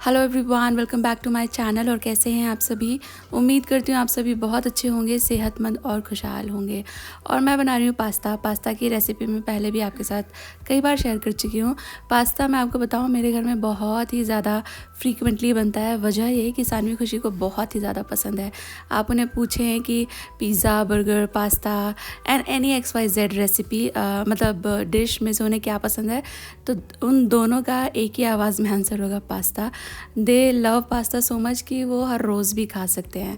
Hello everyone, welcome back to my channel. और कैसे हैं आप सभी? उम्मीद करती हूँ आप सभी बहुत अच्छे होंगे, सेहतमंद और खुशहाल होंगे। और मैं बना रही हूँ पास्ता की रेसिपी मैं पहले भी आपके साथ कई बार शेयर कर चुकी हूँ। पास्ता मैं आपको बताऊँ मेरे घर में बहुत ही ज़्यादा फ्रीक्वेंटली बनता है। वजह ये कि सानवी खुशी को बहुत ही ज़्यादा पसंद है। आप उन्हें पूछें कि pizza, burger, pasta and any XYZ recipe मतलब डिश में से उन्हें क्या पसंद है, तो उन दोनों का एक ही आवाज़ में आंसर होगा पास्ता। दे लव पास्ता सो मच कि वो हर रोज़ भी खा सकते हैं।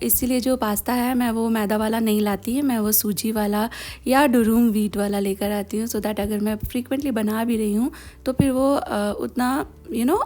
इसीलिए जो पास्ता है मैं वो मैदा वाला नहीं लाती, मैं वो सूजी वाला या डुरूम व्हीट वाला लेकर आती हूँ, सो दैट अगर मैं फ्रीक्वेंटली बना भी रही हूँ तो फिर वो उतना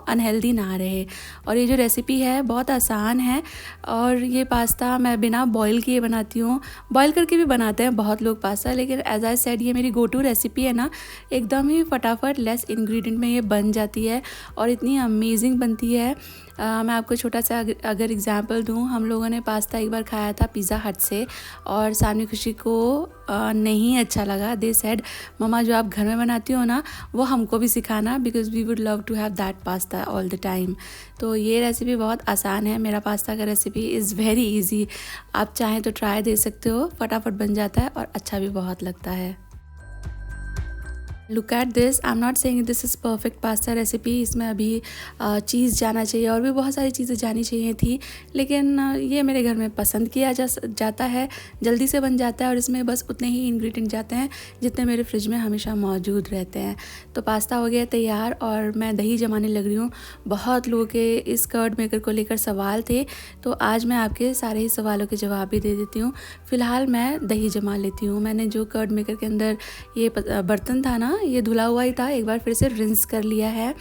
अनहेल्दी ना रहे। और ये जो रेसिपी है बहुत आसान है। और ये पास्ता मैं बिना बॉईल किए बनाती हूँ। बॉईल करके भी बनाते हैं बहुत लोग पास्ता, लेकिन एज आई सेड ये मेरी गो टू रेसिपी है ना। एकदम ही फटाफट लेस इंग्रेडिएंट में ये बन जाती है और इतनी अमेजिंग बनती है। मैं आपको छोटा सा अगर एग्जांपल दूँ, हम लोगों ने पास्ता एक बार खाया था पिज़्ज़ा हट से और सानवी खुशी को नहीं अच्छा लगा। दे सेड मम्मा जो आप घर में बनाती हो ना वो हमको भी सिखाना, because we would love to have that pasta all the time. तो ये रेसिपी बहुत आसान है। मेरा पास्ता का रेसिपी इज़ वेरी इजी। आप चाहें तो ट्राई दे सकते हो, फटाफट बन जाता है और अच्छा भी बहुत लगता है। Look at this, I am not saying this is perfect pasta recipe. इसमें अभी चीज़ जाना चाहिए और भी बहुत सारी चीज़ें जानी चाहिए थी, लेकिन ये मेरे घर में पसंद किया जाता है, जल्दी से बन जाता है और इसमें बस उतने ही इंग्रेडिएंट जाते हैं जितने मेरे फ्रिज में हमेशा मौजूद रहते हैं। तो पास्ता हो गया तैयार और मैं दही जमाने लग रही हूँ। बहुत लोगों के इस कर्ड मेकर को लेकर सवाल थे, तो आज मैं आपके सारे ही सवालों के जवाब भी दे देती हूँ। फ़िलहाल मैं दही जमा लेती हूँ। मैंने जो कर्ड मेकर के अंदर ये बर्तन था ना, ये धुला हुआ ही था, एक बार फिर से रिंस कर लिया है।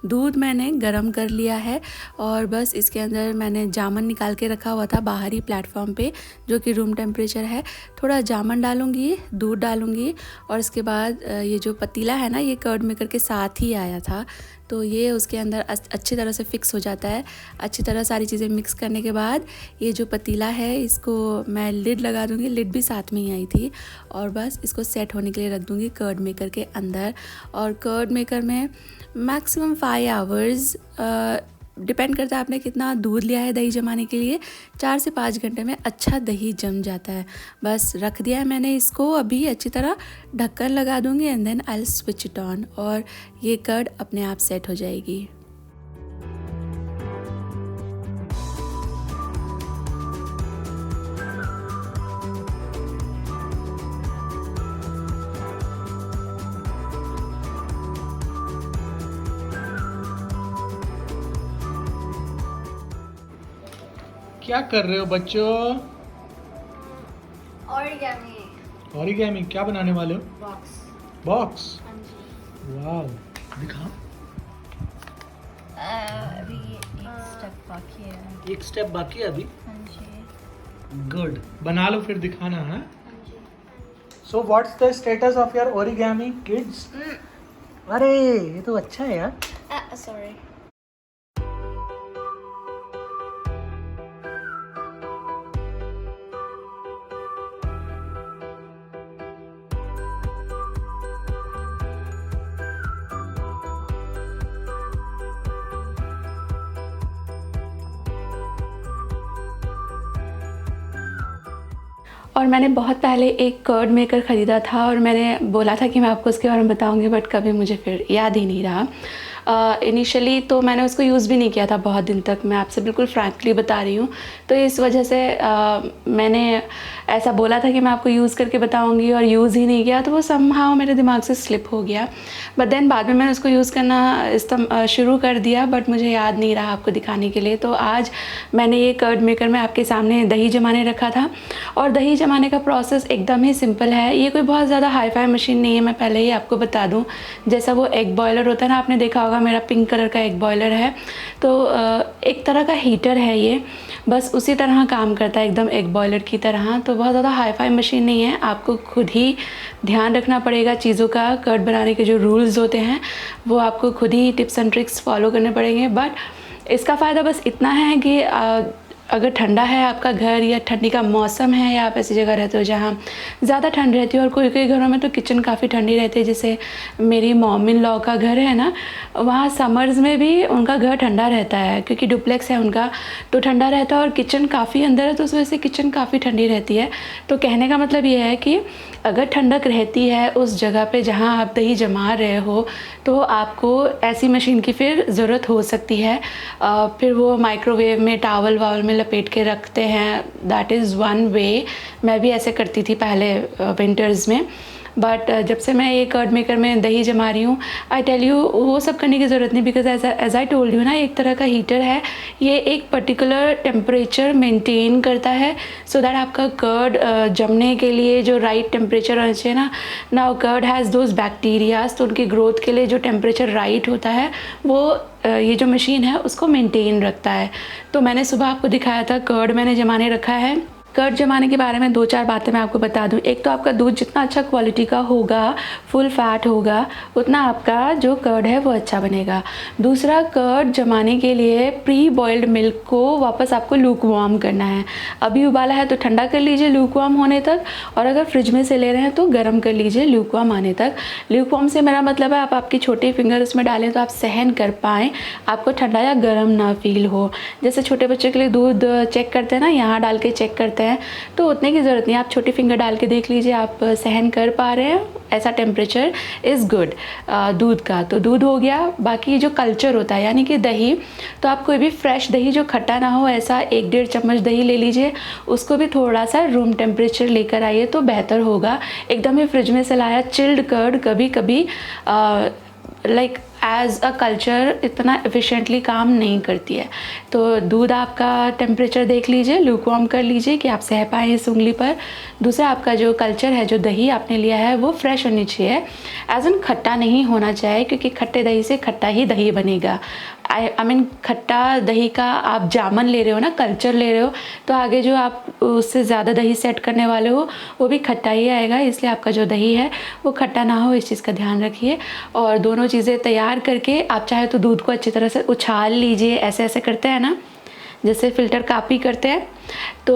दूध मैंने गरम कर लिया है और बस इसके अंदर मैंने जामन निकाल के रखा हुआ था बाहरी प्लेटफॉर्म पे, जो कि रूम टेम्परेचर है। थोड़ा जामन डालूंगी, दूध डालूंगी और इसके बाद ये जो पतीला है ना, ये कर्ड मेकर के साथ ही आया था, तो ये उसके अंदर अच्छी तरह से फिक्स हो जाता है। अच्छी तरह सारी चीज़ें मिक्स करने के बाद ये जो पतीला है इसको मैं लिड लगा दूँगी, लिड भी साथ में ही आई थी, और बस इसको सेट होने के लिए रख दूँगी कर्ड मेकर के अंदर। और कर्ड मेकर में मैक्सिमम 5 आवर्स, डिपेंड करता है आपने कितना दूध लिया है दही जमाने के लिए। 4 से 5 घंटे में अच्छा दही जम जाता है। बस रख दिया है मैंने इसको, अभी अच्छी तरह ढक्कन लगा दूँगी and then I will switch it on और ये कर्ड अपने आप सेट हो जाएगी। क्या कर रहे हो बच्चों? ओरिगामी ओरिगेमी क्या बनाने वाले हो? बॉक्स। बॉक्स। हाँ जी। वाव, दिखा। अभी एक स्टेप बाकी है। एक स्टेप बाकी है अभी। हाँ जी। गुड, बना लो फिर दिखाना है। हाँ जी। So what's the status of your origami kids? अरे ये तो अच्छा है यार। सॉरी। और मैंने बहुत पहले एक कर्ड मेकर ख़रीदा था और मैंने बोला था कि मैं आपको उसके बारे में बताऊंगी, बट कभी मुझे फिर याद ही नहीं रहा। इनिशियली तो मैंने उसको यूज़ भी नहीं किया था बहुत दिन तक, मैं आपसे बिल्कुल फ्रैंकली बता रही हूँ। तो इस वजह से मैंने ऐसा बोला था कि मैं आपको यूज़ करके बताऊंगी और यूज़ ही नहीं किया, तो वो समहाउ मेरे दिमाग से स्लिप हो गया। बट देन बाद में मैंने उसको यूज़ करना शुरू कर दिया, बट मुझे याद नहीं रहा आपको दिखाने के लिए। तो आज मैंने ये कर्ड मेकर में आपके सामने दही जमाने रखा था और दही जमाने का प्रोसेस एकदम ही सिंपल है। ये कोई बहुत ज़्यादा हाई फाई मशीन नहीं है, मैं पहले ही आपको बता दूँ। जैसा वो एग बॉयलर होता है ना, आपने देखा होगा मेरा पिंक कलर का एग बॉयलर है, तो एक तरह का हीटर है ये, बस उसी तरह काम करता है एकदम एग बॉयलर की तरह। तो बहुत ज़्यादा हाई फाई मशीन नहीं है, आपको खुद ही ध्यान रखना पड़ेगा चीज़ों का। कर्ड बनाने के जो रूल्स होते हैं वो आपको खुद ही टिप्स एंड ट्रिक्स फॉलो करने पड़ेंगे। बट इसका फ़ायदा बस इतना है कि अगर ठंडा है आपका घर या ठंडी का मौसम है या आप ऐसी जगह रहते हो जहाँ ज़्यादा ठंड रहती है, और कोई कोई घरों में तो किचन काफ़ी ठंडी रहती है, जैसे मेरी मॉम इन लॉ का घर है ना, वहाँ समर्स में भी उनका घर ठंडा रहता है क्योंकि डुप्लेक्स है उनका, तो ठंडा रहता है और किचन काफ़ी अंदर है, तो उस वजह से किचन काफ़ी ठंडी रहती है। तो कहने का मतलब ये है कि अगर ठंडक रहती है उस जगह पे जहाँ आप दही जमा रहे हो, तो आपको ऐसी मशीन की फिर ज़रूरत हो सकती है। फिर वो माइक्रोवेव में टावल वावल में लपेट के रखते हैं, दैट इज़ वन वे। मैं भी ऐसे करती थी पहले विंटर्स में, बट जब से मैं ये कर्ड मेकर में दही जमा रही हूँ, आई टेल यू वो सब करने की ज़रूरत नहीं, because as I told you ना, एक तरह का हीटर है, ये एक पर्टिकुलर टेम्परेचर मेंटेन करता है सो दैट आपका कर्ड जमने के लिए जो राइट टेम्परेचर होना चाहिए ना, now curd has those bacterias, तो उनकी ग्रोथ के लिए जो टेम्परेचर राइट होता है वो ये जो मशीन है उसको मेंटेन रखता है। तो मैंने सुबह आपको दिखाया था कर्ड मैंने जमाने रखा है। कर्ड जमाने के बारे में 2-4 बातें मैं आपको बता दूं। एक तो आपका दूध जितना अच्छा क्वालिटी का होगा, फुल फैट होगा, उतना आपका जो कर्ड है वो अच्छा बनेगा। दूसरा, कर्ड जमाने के लिए प्री बॉइल्ड मिल्क को वापस आपको लूक वार्म करना है। अभी उबाला है तो ठंडा कर लीजिए लूक वार्म होने तक, और अगर फ्रिज में से ले रहे हैं तो गर्म कर लीजिए लूक वार्म आने तक। लूक वार्म से मेरा मतलब है आप आपकी छोटे फिंगर उसमें डालें तो आप सहन कर पाएँ, आपको ठंडा या गर्म ना फील हो। जैसे छोटे बच्चे के लिए दूध चेक करते हैं ना, यहाँ डाल के चेक करते हैं, तो उतने की ज़रूरत नहीं, आप छोटी फिंगर डाल के देख लीजिए आप सहन कर पा रहे हैं, ऐसा टेम्परेचर इज़ गुड दूध का। तो दूध हो गया। बाकी जो कल्चर होता है यानी कि दही, तो आप कोई भी फ्रेश दही जो खट्टा ना हो ऐसा 1-1.5 चम्मच दही ले लीजिए, उसको भी थोड़ा सा रूम टेम्परेचर लेकर आइए तो बेहतर होगा। एकदम ही फ्रिज में से लाया चिल्ड कर्ड कभी कभी लाइक एज अ कल्चर इतना एफिशिएंटली काम नहीं करती है। तो दूध आपका टेम्परेचर देख लीजिए, लूकवार्म कर लीजिए कि आप सह पाएँ इस उंगली पर। दूसरा, आपका जो कल्चर है, जो दही आपने लिया है वो फ्रेश होनी चाहिए, एज एन खट्टा नहीं होना चाहिए, क्योंकि खट्टे दही से खट्टा ही दही बनेगा। आई मीन खट्टा दही का आप जामन ले रहे हो ना, कल्चर ले रहे हो, तो आगे जो आप उससे ज़्यादा दही सेट करने वाले हो वो भी खट्टा ही आएगा। इसलिए आपका जो दही है वो खट्टा ना हो, इस चीज़ का ध्यान रखिए। और दोनों चीज़ें तैयार करके आप चाहे तो दूध को अच्छी तरह से उछाल लीजिए, ऐसे ऐसे करते हैं ना जैसे फ़िल्टर कापी करते हैं, तो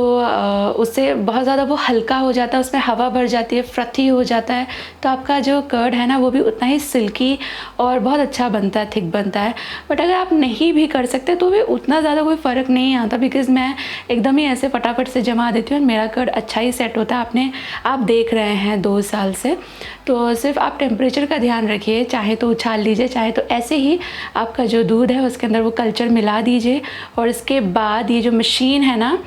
उससे बहुत ज़्यादा वो हल्का हो जाता है, उसमें हवा भर जाती है, फ्रथी हो जाता है, तो आपका जो कर्ड है ना वो भी उतना ही सिल्की और बहुत अच्छा बनता है, थिक बनता है। बट अगर आप नहीं भी कर सकते तो भी उतना ज़्यादा कोई फ़र्क नहीं आता, बिकॉज़ मैं एकदम ही ऐसे फटाफट से जमा देती हूँ और मेरा कर्ड अच्छा ही सेट होता है। आप देख रहे हैं 2 साल से। तो सिर्फ आप टेम्परेचर का ध्यान रखिए, चाहे तो उछाल लीजिए, चाहे तो ऐसे ही आपका जो दूध है उसके अंदर वो कल्चर मिला दीजिए। और इसके बाद ये जो मशीन है ना,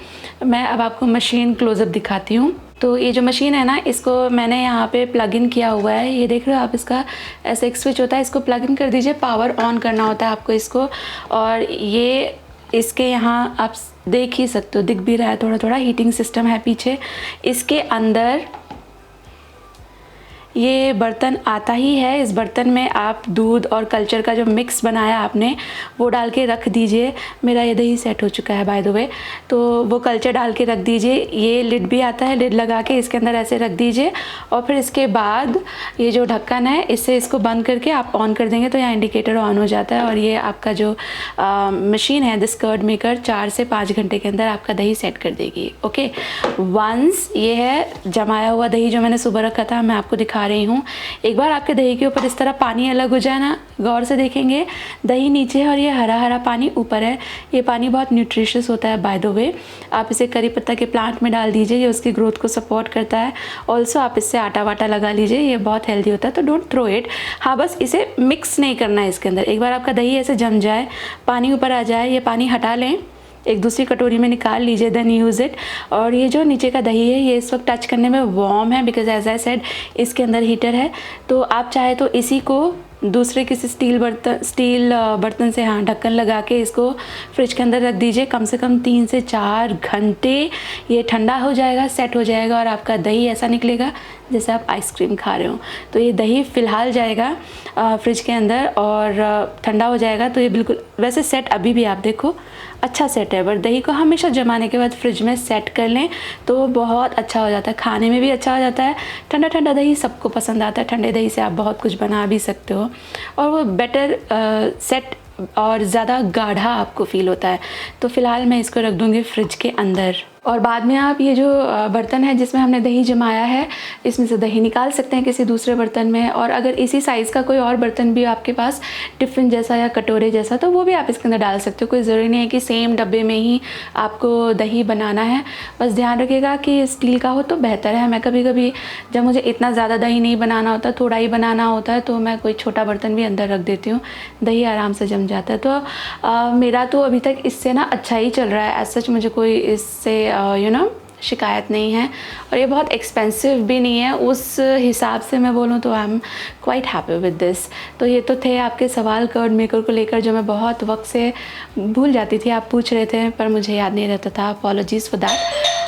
मैं अब आपको मशीन क्लोज़अप दिखाती हूँ। तो ये जो मशीन है ना, इसको मैंने यहाँ पे प्लग इन किया हुआ है, ये देख रहे हो आप, इसका ऐसे एक स्विच होता है, इसको प्लग इन कर दीजिए, पावर ऑन करना होता है आपको इसको। और ये इसके यहाँ आप देख ही सकते हो, दिख भी रहा है थोड़ा थोड़ा, हीटिंग सिस्टम है पीछे। इसके अंदर ये बर्तन आता ही है, इस बर्तन में आप दूध और कल्चर का जो मिक्स बनाया आपने वो डाल के रख दीजिए। मेरा ये दही सेट हो चुका है बाय द वे, तो वो कल्चर डाल के रख दीजिए। ये लिड भी आता है, लिड लगा के इसके अंदर ऐसे रख दीजिए। और फिर इसके बाद ये जो ढक्कन है, इससे इसको बंद करके आप ऑन कर देंगे तो यहाँ इंडिकेटर ऑन हो जाता है। और ये आपका जो मशीन है दिस कर्ड मेकर 4 से 5 घंटे के अंदर आपका दही सेट कर देगी। ओके, वंस ये है जमाया हुआ दही जो मैंने सुबह रखा था, मैं आपको दिखा रही हूँ। एक बार आपके दही के ऊपर इस तरह पानी अलग हो जाए ना, गौर से देखेंगे दही नीचे है और ये हरा हरा पानी ऊपर है। ये पानी बहुत न्यूट्रिशियस होता है बाय द वे। आप इसे करी पत्ता के प्लांट में डाल दीजिए, ये उसकी ग्रोथ को सपोर्ट करता है। ऑल्सो आप इससे आटा वाटा लगा लीजिए, ये बहुत हेल्दी होता है, तो डोंट थ्रो इट। हाँ, बस इसे मिक्स नहीं करना है इसके अंदर। एक बार आपका दही ऐसे जम जाए, पानी ऊपर आ जाए, ये पानी हटा लें, एक दूसरी कटोरी में निकाल लीजिए, देन यूज़ इट। और ये जो नीचे का दही है ये इस वक्त टच करने में वार्म है, बिकॉज एज आई सेड इसके अंदर हीटर है। तो आप चाहे तो इसी को दूसरे किसी स्टील बर्तन से हाँ ढक्कन लगा के इसको फ्रिज के अंदर रख दीजिए। कम से कम 3 से 4 घंटे ये ठंडा हो जाएगा, सेट हो जाएगा और आपका दही ऐसा निकलेगा जैसे आप आइसक्रीम खा रहे हो। तो ये दही फ़िलहाल जाएगा फ्रिज के अंदर और ठंडा हो जाएगा। तो ये बिल्कुल वैसे सेट अभी भी आप देखो अच्छा सेट है, बट दही को हमेशा जमाने के बाद फ्रिज में सेट कर लें तो बहुत अच्छा हो जाता है, खाने में भी अच्छा हो जाता है। ठंडा ठंडा दही सबको पसंद आता है, ठंडे दही से आप बहुत कुछ बना भी सकते हो और वो बेटर सेट और ज़्यादा गाढ़ा आपको फ़ील होता है। तो फ़िलहाल मैं इसको रख दूँगी फ्रिज के अंदर। और बाद में आप ये जो बर्तन है जिसमें हमने दही जमाया है, इसमें से दही निकाल सकते हैं किसी दूसरे बर्तन में। और अगर इसी साइज़ का कोई और बर्तन भी आपके पास, टिफ़िन जैसा या कटोरे जैसा, तो वो भी आप इसके अंदर डाल सकते हो। कोई ज़रूरी नहीं है कि सेम डब्बे में ही आपको दही बनाना है। बस ध्यान रखिएगा कि स्टील का हो तो बेहतर है। मैं कभी कभी जब मुझे इतना ज़्यादा दही नहीं बनाना होता, थोड़ा ही बनाना होता है, तो मैं कोई छोटा बर्तन भी अंदर रख देती हूँ, दही आराम से जम जाता है। तो मेरा तो अभी तक इससे ना अच्छा ही चल रहा है। एज सच मुझे कोई इससे शिकायत नहीं है। और ये बहुत एक्सपेंसिव भी नहीं है, उस हिसाब से मैं बोलूँ तो I am quite happy with this. तो ये तो थे आपके सवाल कर्ड मेकर को लेकर, जो मैं बहुत वक्त से भूल जाती थी। आप पूछ रहे थे पर मुझे याद नहीं रहता था। Apologies for that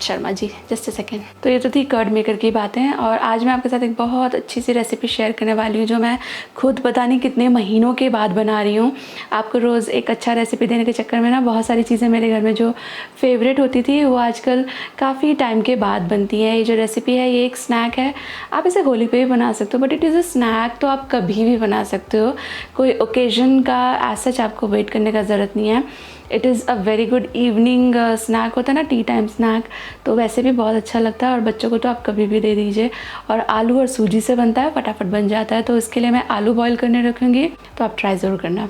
Sharma ji, just a second. तो ये तो थी कर्ड मेकर की बातें। और आज मैं आपके साथ एक बहुत अच्छी सी रेसिपी शेयर करने वाली हूँ, जो मैं खुद पता नहीं कितने महीनों के बाद बना रही हूँ। आपको रोज़ एक अच्छा रेसिपी देने के चक्कर में ना बहुत सारी चीज़ें मेरे घर में जो फेवरेट होती थी वो आजकल काफ़ी टाइम के बाद बनती हैं। ये जो रेसिपी है ये एक स्नैक है। आप इसे होली पे भी बना सकते हो, but it is a snack, तो आप कभी भी बना सकते हो। कोई ओकेजन का एज सच आपको वेट करने का ज़रूरत नहीं है। It is a very good evening snack होता है ना, टी टाइम स्नैक, तो वैसे भी बहुत अच्छा लगता है। और बच्चों को तो आप कभी भी दे दीजिए। और आलू और सूजी से बनता है, फटाफट बन जाता है। तो इसके लिए मैं आलू बॉईल करने रखूँगी, तो आप ट्राई ज़रूर करना।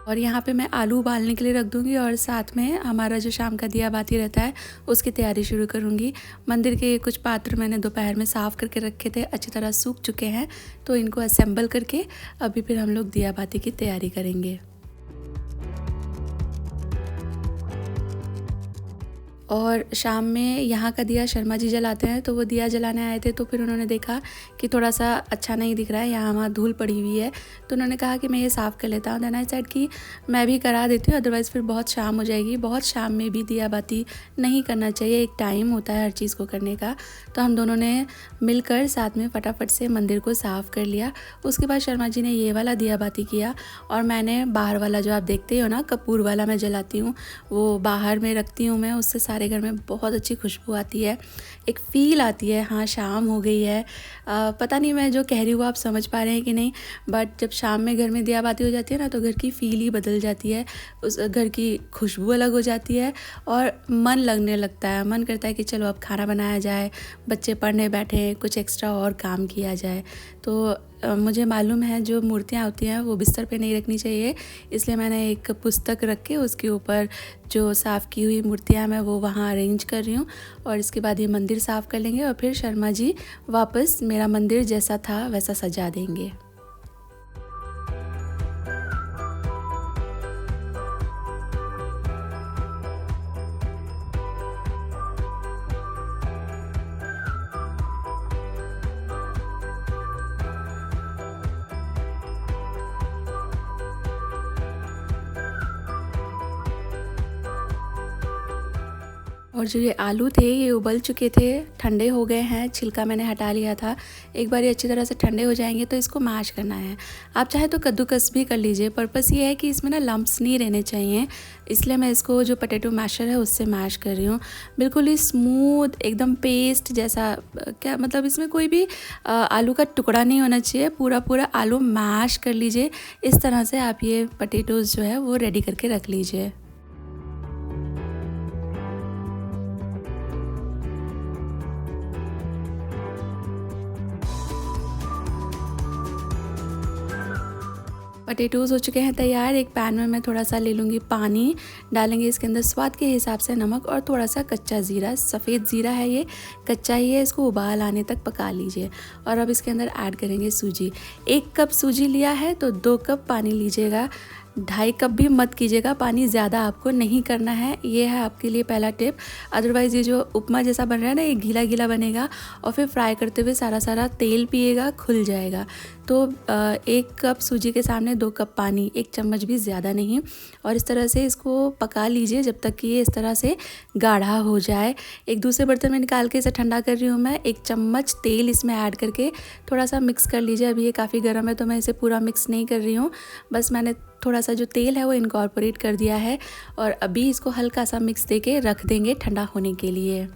और यहाँ पे मैं आलू उबालने के लिए रख दूँगी और साथ में हमारा जो शाम का दिया बाती रहता है उसकी तैयारी शुरू करूँगी। मंदिर के कुछ पात्र मैंने दोपहर में साफ़ करके रखे थे, अच्छी तरह सूख चुके हैं, तो इनको असेंबल करके अभी फिर हम लोग दिया बाती की तैयारी करेंगे। और शाम में यहाँ का दिया शर्मा जी जलाते हैं, तो वो दिया जलाने आए थे। तो फिर उन्होंने देखा कि थोड़ा सा अच्छा नहीं दिख रहा है, यहाँ वहाँ धूल पड़ी हुई है, तो उन्होंने कहा कि मैं ये साफ़ कर लेता हूँ। देन आई सेड कि मैं भी करा देती हूँ, अदरवाइज़ फिर बहुत शाम हो जाएगी। बहुत शाम में भी दिया बाती नहीं करना चाहिए, एक टाइम होता है हर चीज़ को करने का। तो हम दोनों ने मिलकर साथ में फटाफट से मंदिर को साफ़ कर लिया। उसके बाद शर्मा जी ने ये वाला दिया बाती किया और मैंने बाहर वाला, जो आप देखते हो ना कपूर वाला मैं जलाती हूँ, वो बाहर में रखती हूँ मैं। उससे सारे घर में बहुत अच्छी खुशबू आती है, एक फ़ील आती है, हाँ शाम हो गई है। पता नहीं मैं जो कह रही हूँ आप समझ पा रहे हैं कि नहीं, बट जब शाम में घर में दिया बाती हो जाती है ना, तो घर की फ़ील ही बदल जाती है। उस घर की खुशबू अलग हो जाती है और मन लगने लगता है। मन करता है कि चलो अब खाना बनाया जाए, बच्चे पढ़ने बैठे, कुछ एक्स्ट्रा और काम किया जाए। तो मुझे मालूम है जो मूर्तियाँ होती हैं वो बिस्तर पे नहीं रखनी चाहिए, इसलिए मैंने एक पुस्तक रख के उसके ऊपर जो साफ़ की हुई मूर्तियाँ मैं वो वहाँ अरेंज कर रही हूँ। और इसके बाद ये मंदिर साफ़ कर लेंगे और फिर शर्मा जी वापस मेरा मंदिर जैसा था वैसा सजा देंगे। और जो ये आलू थे ये उबल चुके थे, ठंडे हो गए हैं, छिलका मैंने हटा लिया था। एक बार ये अच्छी तरह से ठंडे हो जाएंगे तो इसको मैश करना है। आप चाहे तो कद्दूकस भी कर लीजिए, पर्पस ये है कि इसमें ना लम्प्स नहीं रहने चाहिए, इसलिए मैं इसको जो पोटैटो मैशर है उससे मैश कर रही हूँ। बिल्कुल ही स्मूथ, एकदम पेस्ट जैसा, क्या मतलब इसमें कोई भी आलू का टुकड़ा नहीं होना चाहिए, पूरा पूरा आलू मैश कर लीजिए। इस तरह से आप ये पोटैटोज़ जो है वो रेडी करके रख लीजिए। पटेटोज़ हो चुके हैं तैयार। एक पैन में मैं थोड़ा सा ले लूँगी पानी, डालेंगे इसके अंदर स्वाद के हिसाब से नमक और थोड़ा सा कच्चा ज़ीरा, सफ़ेद ज़ीरा है ये, कच्चा ही है, इसको उबाल आने तक पका लीजिए। और अब इसके अंदर ऐड करेंगे सूजी। 1 कप सूजी लिया है तो 2 कप पानी लीजिएगा। 2.5 कप भी मत कीजिएगा, पानी ज़्यादा आपको नहीं करना है, ये है आपके लिए पहला टिप। अदरवाइज़ ये जो उपमा जैसा बन रहा है ना, ये गीला गीला बनेगा और फिर फ्राई करते हुए सारा तेल पिएगा, खुल जाएगा। तो 1 कप सूजी के सामने 2 कप पानी, 1 चम्मच भी ज़्यादा नहीं। और इस तरह से इसको पका लीजिए जब तक कि ये इस तरह से गाढ़ा हो जाए। एक दूसरे बर्तन में निकाल के इसे ठंडा कर रही हूँ मैं। 1 चम्मच तेल इसमें ऐड करके थोड़ा सा मिक्स कर लीजिए। अभी ये काफ़ी गर्म है तो मैं इसे पूरा मिक्स नहीं कर रही हूँ, बस मैंने थोड़ा सा जो तेल है वो इनकॉर्पोरेट कर दिया है। और अभी इसको हल्का सा मिक्स देके रख देंगे ठंडा होने के लिए।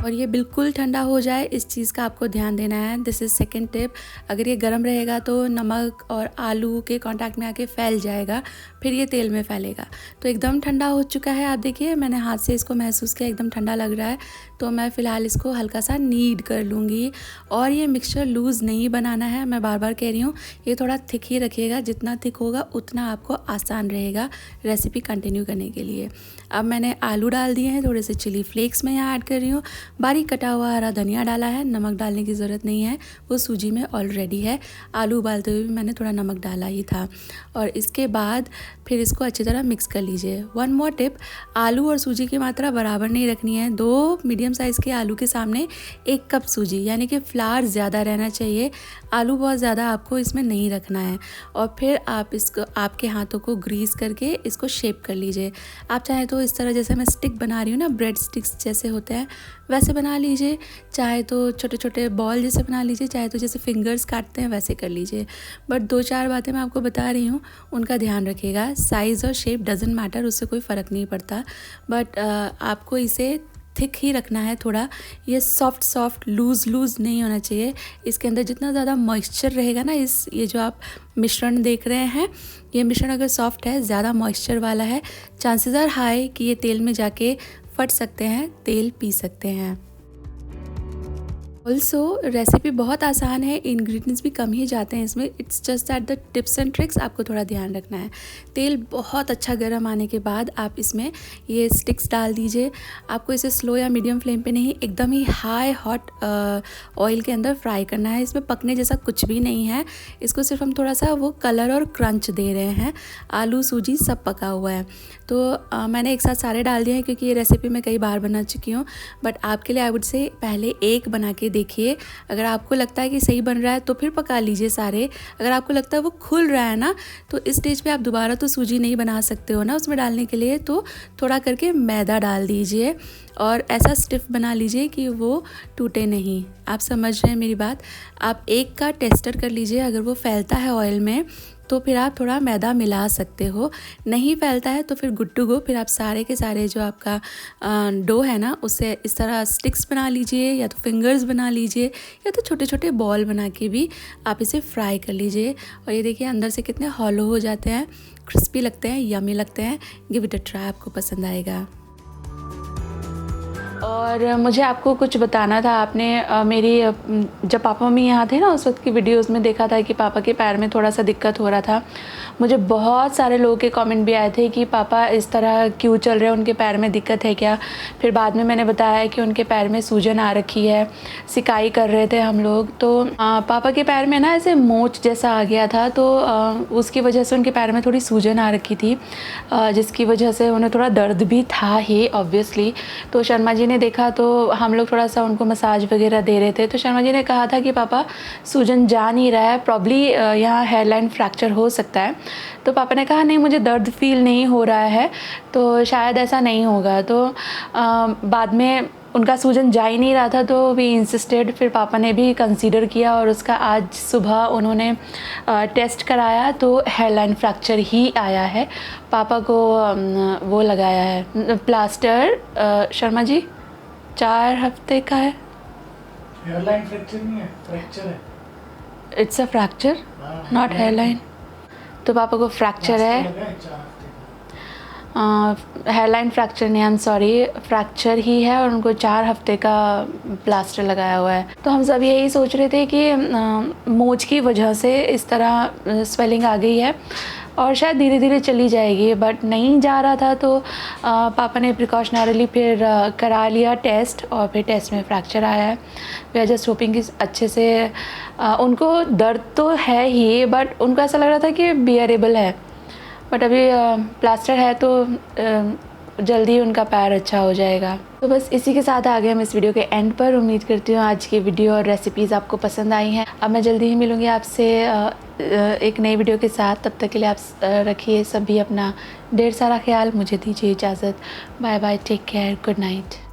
और ये बिल्कुल ठंडा हो जाए, इस चीज़ का आपको ध्यान देना है। This is second tip. अगर ये गर्म रहेगा तो नमक और आलू के कांटेक्ट में आके फैल जाएगा, फिर ये तेल में फैलेगा। तो एकदम ठंडा हो चुका है, आप देखिए मैंने हाथ से इसको महसूस किया, एकदम ठंडा लग रहा है। तो मैं फ़िलहाल इसको हल्का सा नीड कर लूँगी। और ये मिक्सचर लूज़ नहीं बनाना है, मैं बार बार कह रही हूँ, ये थोड़ा थिक ही रखिएगा। जितना थिक होगा उतना आपको आसान रहेगा रेसिपी कंटिन्यू करने के लिए। अब मैंने आलू डाल दिए हैं, थोड़े से चिली फ्लेक्स मैं यहाँ ऐड कर रही हूँ, बारीक कटा हुआ हरा धनिया डाला है। नमक डालने की ज़रूरत नहीं है, वो सूजी में ऑलरेडी है। आलू उबालते हुए भी मैंने थोड़ा नमक डाला ही था। और इसके बाद फिर इसको अच्छी तरह मिक्स कर लीजिए। वन मोर टिप, आलू और सूजी की मात्रा बराबर नहीं रखनी है। 2 मीडियम साइज़ के आलू के सामने 1 कप सूजी, यानी कि फ्लावर ज़्यादा रहना चाहिए। आलू बहुत ज़्यादा आपको इसमें नहीं रखना है। और फिर आप इसको आपके हाथों को ग्रीस करके इसको शेप कर लीजिए। आप चाहे तो इस तरह जैसे मैं स्टिक बना रही हूँ ना, ब्रेड स्टिक्स जैसे होते हैं वैसे बना लीजिए, चाहे तो छोटे छोटे बॉल जैसे बना लीजिए, चाहे तो जैसे फिंगर्स काटते हैं वैसे कर लीजिए। बट 2-4 बातें मैं आपको बता रही हूँ, उनका ध्यान रखिएगा। साइज़ और शेप डजेंट मैटर, उससे कोई फ़र्क नहीं पड़ता। बट आपको इसे थिक ही रखना है थोड़ा। ये सॉफ्ट लूज़ नहीं होना चाहिए। इसके अंदर जितना ज़्यादा मॉइस्चर रहेगा ना, ये जो आप मिश्रण देख रहे हैं, ये मिश्रण अगर सॉफ्ट है, ज़्यादा मॉइस्चर वाला है, चांसेस आर हाई कि ये तेल में जाके फट सकते हैं, तेल पी सकते हैं। ऑल्सो रेसिपी बहुत आसान है, इंग्रेडिएंट्स भी कम ही जाते हैं इसमें। It's just that the tips and tricks आपको थोड़ा ध्यान रखना है। तेल बहुत अच्छा गर्म आने के बाद आप इसमें ये स्टिक्स डाल दीजिए। आपको इसे स्लो या मीडियम फ्लेम पे नहीं, एकदम ही हाई हॉट ऑयल के अंदर फ्राई करना है। इसमें पकने जैसा कुछ भी नहीं है, इसको सिर्फ हम थोड़ा सा वो कलर और क्रंच दे रहे हैं। आलू सूजी सब पका हुआ है। तो मैंने एक साथ सारे डाल दिए हैं क्योंकि ये रेसिपी मैं कई बार बना चुकी हूँ। बट आपके लिए आई वुड से पहले एक बना के देखिए। अगर आपको लगता है कि सही बन रहा है तो फिर पका लीजिए सारे। अगर आपको लगता है वो खुल रहा है ना, तो इस स्टेज पे आप दोबारा तो सूजी नहीं बना सकते हो ना उसमें डालने के लिए, तो थोड़ा करके मैदा डाल दीजिए और ऐसा स्टिफ बना लीजिए कि वो टूटे नहीं। आप समझ रहे हैं मेरी बात। आप एक का टेस्टर कर लीजिए, अगर वो फैलता है ऑयल में तो फिर आप थोड़ा मैदा मिला सकते हो, नहीं फैलता है तो फिर गुड टू गो। फिर आप सारे के सारे जो आपका डो है ना, उससे इस तरह स्टिक्स बना लीजिए या तो फिंगर्स बना लीजिए या तो छोटे छोटे बॉल बना के भी आप इसे फ्राई कर लीजिए। और ये देखिए अंदर से कितने हॉलो हो जाते हैं, क्रिस्पी लगते हैं, यमी लगते हैं। गिव इट अ ट्राई, आपको पसंद आएगा। और मुझे आपको कुछ बताना था। आपने मेरी जब पापा मम्मी यहाँ थे ना, उस वक्त की वीडियोस में देखा था कि पापा के पैर में थोड़ा सा दिक्कत हो रहा था। मुझे बहुत सारे लोगों के कमेंट भी आए थे कि पापा इस तरह क्यों चल रहे हैं, उनके पैर में दिक्कत है क्या। फिर बाद में मैंने बताया कि उनके पैर में सूजन आ रखी है, सिकाई कर रहे थे हम लोग। तो पापा के पैर में ना ऐसे मोच जैसा आ गया था, तो उसकी वजह से उनके पैर में थोड़ी सूजन आ रखी थी, जिसकी वजह से उन्हें थोड़ा दर्द भी था ही ऑब्वियसली। तो शर्मा जी ने देखा तो हम लोग थोड़ा सा उनको मसाज वगैरह दे रहे थे। तो शर्मा जी ने कहा था कि पापा सूजन जा नहीं रहा है, प्रॉब्ली यहाँ हेयरलाइन फ्रैक्चर हो सकता है। तो पापा ने कहा नहीं, मुझे दर्द फील नहीं हो रहा है, तो शायद ऐसा नहीं होगा। तो बाद में उनका सूजन जा ही नहीं रहा था, तो वी इंसिस्टेड। फिर पापा ने भी कंसीडर किया और उसका आज सुबह उन्होंने टेस्ट कराया तो हेयरलाइन फ्रैक्चर ही आया है। पापा को वो लगाया है प्लास्टर। शर्मा जी 4 हफ्ते का है। हेयरलाइन फ्रैक्चर नहीं है, फ्रैक्चर है। It's a fracture, not hairline. तो पापा को फ्रैक्चर है, हेयरलाइन फ्रैक्चर नहीं, आई एम सॉरी, फ्रैक्चर ही है और उनको 4 हफ्ते का प्लास्टर लगाया हुआ है। तो हम सब यही सोच रहे थे कि मोच की वजह से इस तरह स्वेलिंग आ गई है और शायद धीरे धीरे चली जाएगी, बट नहीं जा रहा था। तो पापा ने प्रिकॉशनरीली फिर करा लिया टेस्ट और फिर टेस्ट में फ्रैक्चर आया है। वी आर जस्ट होपिंग कि अच्छे से उनको दर्द तो है ही, बट उनको ऐसा लग रहा था कि बियरेबल है, बट अभी प्लास्टर है तो जल्दी उनका पैर अच्छा हो जाएगा। तो बस इसी के साथ आ गए हम इस वीडियो के एंड पर। उम्मीद करती हूँ आज की वीडियो और रेसिपीज़ आपको पसंद आई हैं। अब मैं जल्दी ही मिलूँगी आपसे एक नई वीडियो के साथ। तब तक के लिए आप रखिए सभी अपना ढेर सारा ख्याल। मुझे दीजिए इजाज़त। Bye bye, take care, good night.